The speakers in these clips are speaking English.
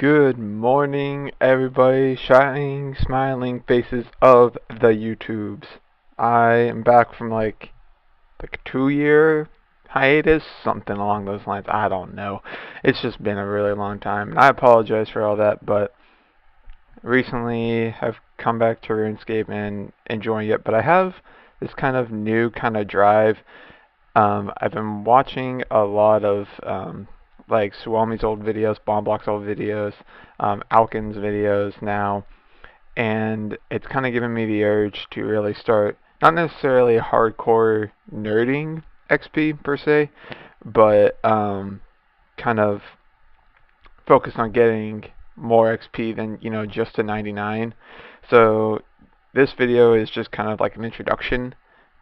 Good morning, everybody, shining, smiling faces of the YouTubes. I am back from like a 2 year hiatus, something along those lines. I don't know. It's just been a really long time, and I apologize for all that. But recently, I've come back to RuneScape and enjoying it. But I have this kind of new kind of drive. I've been watching a lot of like Suomi's old videos, Bombblock's old videos, Alkin's videos now, and it's kind of given me the urge to really start, not necessarily hardcore nerding XP per se, but kind of focus on getting more XP than, just a 99. So this video is just kind of like an introduction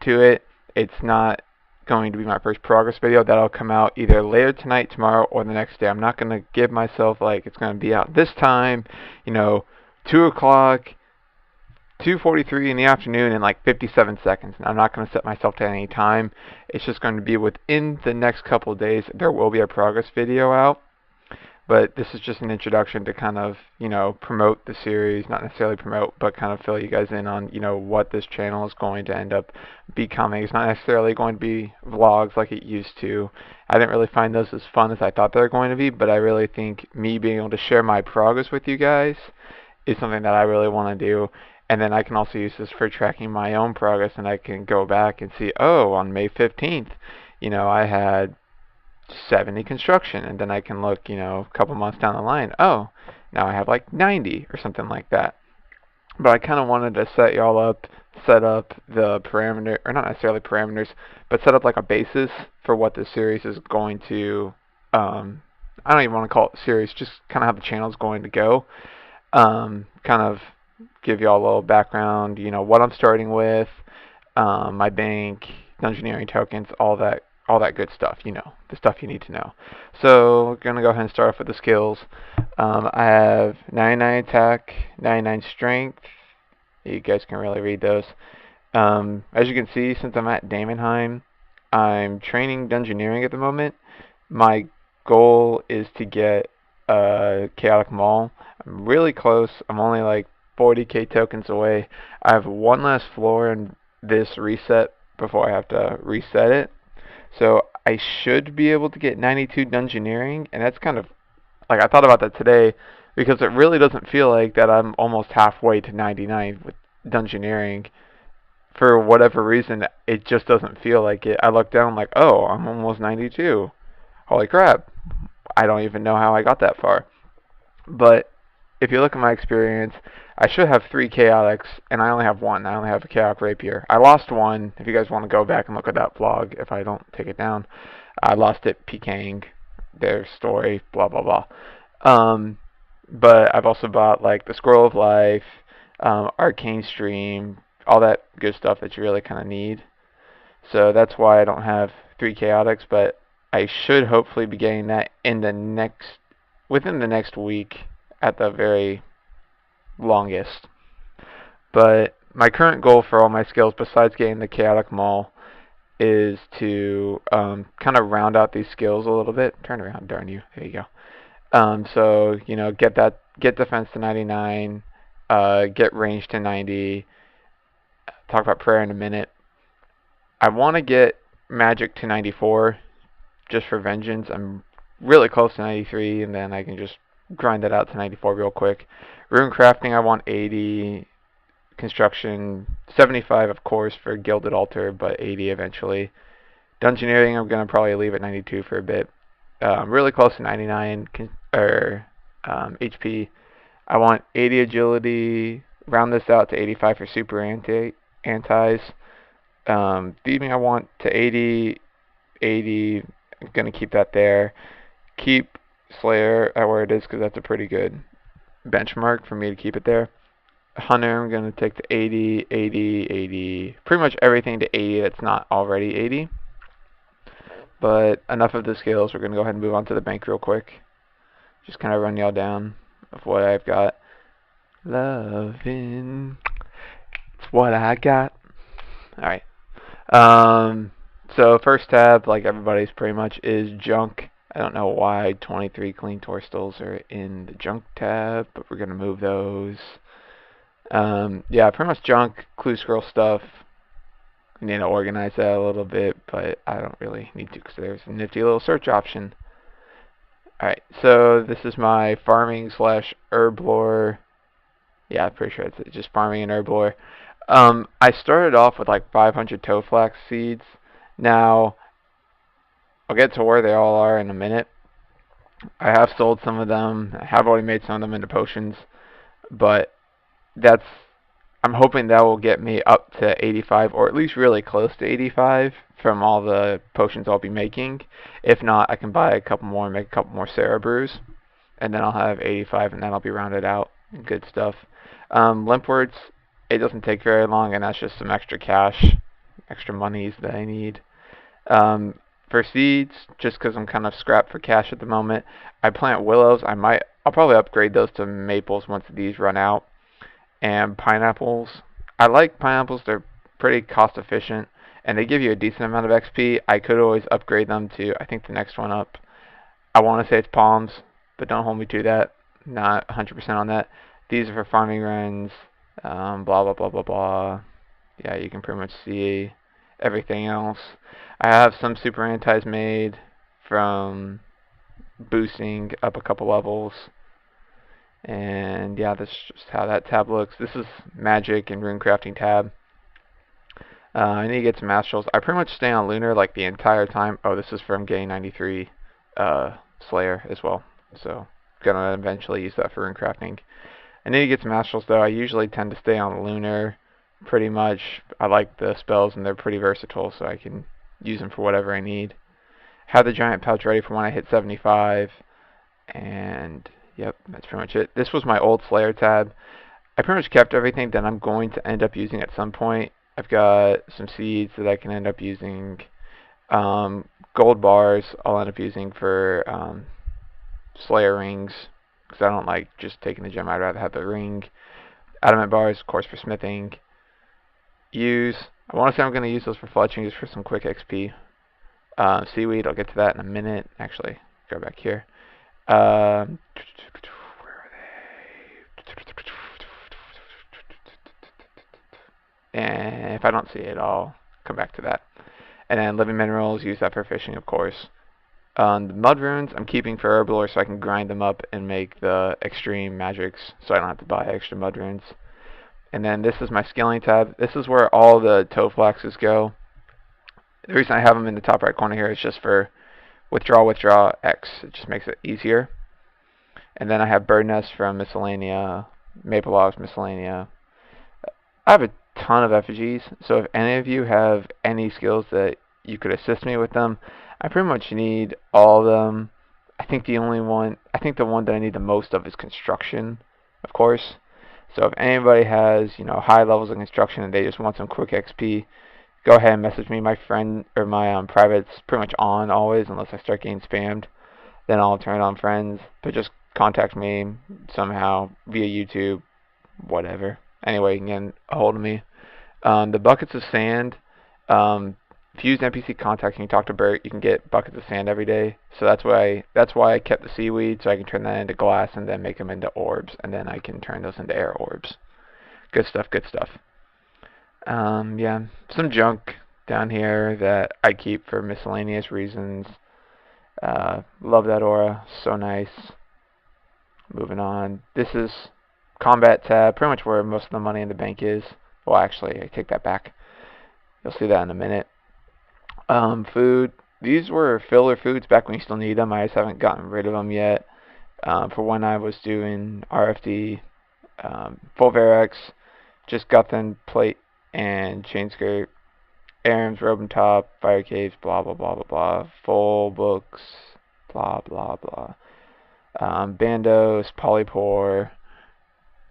to it. It's not going to be my first progress video. That'll come out either later tonight, tomorrow, or the next day. I'm not going to give myself like it's going to be out this time, 2 o'clock, 2:43 in the afternoon in like 57 seconds. And I'm not going to set myself to any time. It's just going to be within the next couple of days. There will be a progress video out. But this is just an introduction to kind of, promote the series. Not necessarily promote, but kind of fill you guys in on, what this channel is going to end up becoming. It's not necessarily going to be vlogs like it used to. I didn't really find those as fun as I thought they were going to be, but I really think me being able to share my progress with you guys is something that I really want to do. And then I can also use this for tracking my own progress, and I can go back and see, oh, on May 15th, I had 70 construction, and then I can look, a couple months down the line, oh, now I have like 90 or something like that. But I kind of wanted to set y'all up, set up the parameter, or not necessarily parameters, but set up like a basis for what this series is going to, I don't even want to call it series, just kind of how the channel is going to go. Kind of give y'all a little background, what I'm starting with, my bank, dungeoneering tokens, all that good stuff, the stuff you need to know. So we're going to go ahead and start off with the skills. I have 99 attack, 99 strength. You guys can really read those. As you can see, since I'm at Daemonheim, I'm training dungeoneering at the moment. My goal is to get a Chaotic Maul. I'm really close. I'm only like 40k tokens away. I have one last floor in this reset before I have to reset it. So I should be able to get 92 dungeoneering, and that's kind of, like, I thought about that today, because it really doesn't feel like that I'm almost halfway to 99 with dungeoneering. For whatever reason, it just doesn't feel like it. I look down, I'm like, oh, I'm almost 92. Holy crap. I don't even know how I got that far. But if you look at my experience, I should have 3 chaotics, and I only have 1. I only have a chaotic rapier. I lost 1. If you guys want to go back and look at that vlog, if I don't take it down, I lost it PKing their story, blah blah blah. But I've also bought like the Scroll of Life, Arcane Stream, all that good stuff that you really kind of need. So that's why I don't have 3 chaotics, but I should hopefully be getting that in within the next week at the very longest. But my current goal for all my skills, besides getting the Chaotic Maul, is to kind of round out these skills a little bit. Turn around, darn you. There you go. So, get defense to 99, get range to 90, talk about prayer in a minute. I want to get magic to 94, just for vengeance. I'm really close to 93, and then I can just grind that out to 94 real quick. Rune crafting, I want 80. Construction, 75 of course for Gilded Altar, but 80 eventually. Dungeoneering, I'm going to probably leave at 92 for a bit. Really close to 99 HP. I want 80 agility, round this out to 85 for super antis. Thieving I want to 80, I'm going to keep that there. Keep Slayer at where it is, because that's a pretty good benchmark for me to keep it there. Hunter, I'm going to take the 80, 80, 80, pretty much everything to 80 that's not already 80. But enough of the skills. We're going to go ahead and move on to the bank real quick. Just kind of run y'all down of what I've got. Loving, it's what I got. Alright. So first tab, like everybody's pretty much, is junk. I don't know why 23 clean torstals are in the junk tab, but we're going to move those. Yeah, pretty much junk, clue scroll stuff. I need to organize that a little bit, but I don't really need to because there's a nifty little search option. Alright, so this is my farming slash herb lore. Yeah, I'm pretty sure it's just farming and herb lore. I started off with like 500 toe flax seeds. Now, I'll get to where they all are in a minute. I have sold some of them. I have already made some of them into potions, but that's I'm hoping that will get me up to 85, or at least really close to 85 from all the potions I'll be making. If not, I can buy a couple more and make a couple more Sarah brews, and then I'll have 85, and then I'll be rounded out. Good stuff. Limpworts, it doesn't take very long, and that's just some extra cash, extra monies that I need. For seeds, just because I'm kind of scrapped for cash at the moment, I plant willows. I'll probably upgrade those to maples once these run out. And pineapples, I like pineapples. They're pretty cost efficient, and they give you a decent amount of XP. I could always upgrade them to, I think the next one up, I want to say it's palms, but don't hold me to that. Not 100% on that. These are for farming runs. Blah blah blah blah blah. Yeah, you can pretty much see everything else. I have some super antis made from boosting up a couple levels. And yeah, this is just how that tab looks. This is magic and runecrafting tab. I need to get some astrals. I pretty much stay on lunar like the entire time. Oh, this is from getting 93 Slayer as well. So gonna eventually use that for runecrafting. I need to get some astrals though. I usually tend to stay on lunar pretty much. I like the spells and they're pretty versatile, so I can use them for whatever I need. Have the giant pouch ready for when I hit 75, and yep, that's pretty much it. This was my old Slayer tab. I pretty much kept everything that I'm going to end up using at some point. I've got some seeds that I can end up using. Gold bars I'll end up using for Slayer rings, because I don't like just taking the gem. I'd rather have the ring. Adamant bars, of course, for smithing. I want to say I'm going to use those for fletching, just for some quick XP. Seaweed, I'll get to that in a minute. Actually, go back here. Where are they? And if I don't see it, I'll come back to that. And then living minerals, use that for fishing, of course. The mud runes, I'm keeping for herb lore so I can grind them up and make the extreme magics, so I don't have to buy extra mud runes. And then this is my scaling tab. This is where all the toe flaxes go. The reason I have them in the top right corner here is just for withdraw X. It just makes it easier. And then I have bird nests from miscellanea, maple logs miscellanea. I have a ton of effigies, so if any of you have any skills that you could assist me with them, I pretty much need all of them. I think the one that I need the most of is construction, of course. So if anybody has, high levels of construction and they just want some quick XP, go ahead and message me. My friend or my private's pretty much on always, unless I start getting spammed. Then I'll turn on friends. But just contact me somehow via YouTube, whatever. Anyway, you can get a hold of me. The buckets of sand. If you use NPC contacts and you talk to Bert, you can get buckets of sand every day. So that's why I kept the seaweed, so I can turn that into glass and then make them into orbs, and then I can turn those into air orbs. Good stuff, good stuff. Yeah, some junk down here that I keep for miscellaneous reasons. Love that aura, so nice. Moving on. This is combat tab, pretty much where most of the money in the bank is. Well, actually, I take that back. You'll see that in a minute. Food. These were filler foods back when you still need them. I just haven't gotten rid of them yet. For when I was doing RFD, full Verax, just Guthan, plate, and chain skirt, Aram's, robe and top, fire caves, blah blah blah blah blah, full books, blah blah blah. Bandos, polypore.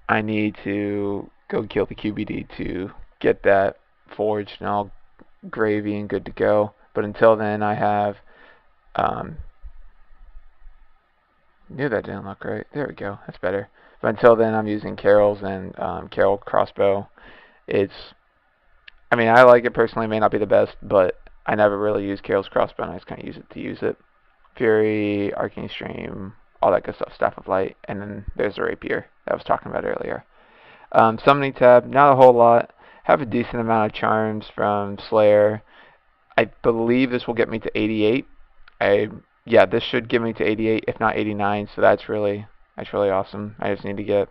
I need to go kill the QBD to get that forged and all gravy and good to go. But until then, I have knew that didn't look right. There we go. That's better. But until then, I'm using Carol's and Carol crossbow. I mean, I like it personally. It may not be the best, but I never really use Carol's crossbow. I just kind of use it to use it. Fury, Arcane Stream, all that good stuff, Staff of Light, and then there's the Rapier that I was talking about earlier. Summoning tab, not a whole lot. Have a decent amount of charms from Slayer. I believe this will get me to 88. Yeah, this should get me to 88, if not 89. So that's really awesome. I just need to get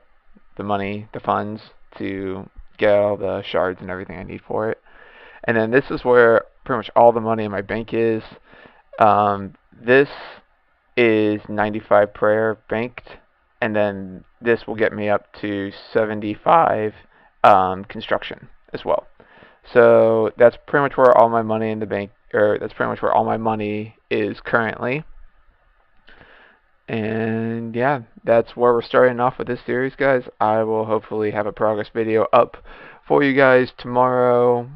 the money, the funds to get all the shards and everything I need for it. And then this is where pretty much all the money in my bank is. This is 95 prayer banked, and then this will get me up to 75 construction as well. So that's pretty much where all my money in the bank, or that's pretty much where all my money is currently. And yeah, that's where we're starting off with this series, guys. I will hopefully have a progress video up for you guys tomorrow,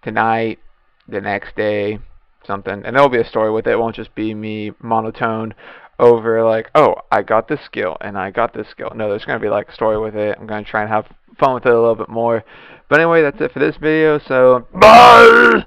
tonight, the next day, something. And there'll be a story with it. It won't just be me monotone over like, oh, I got this skill and I got this skill. No, there's going to be like a story with it. I'm going to try and have fun with it a little bit more. But anyway, that's it for this video. So, bye!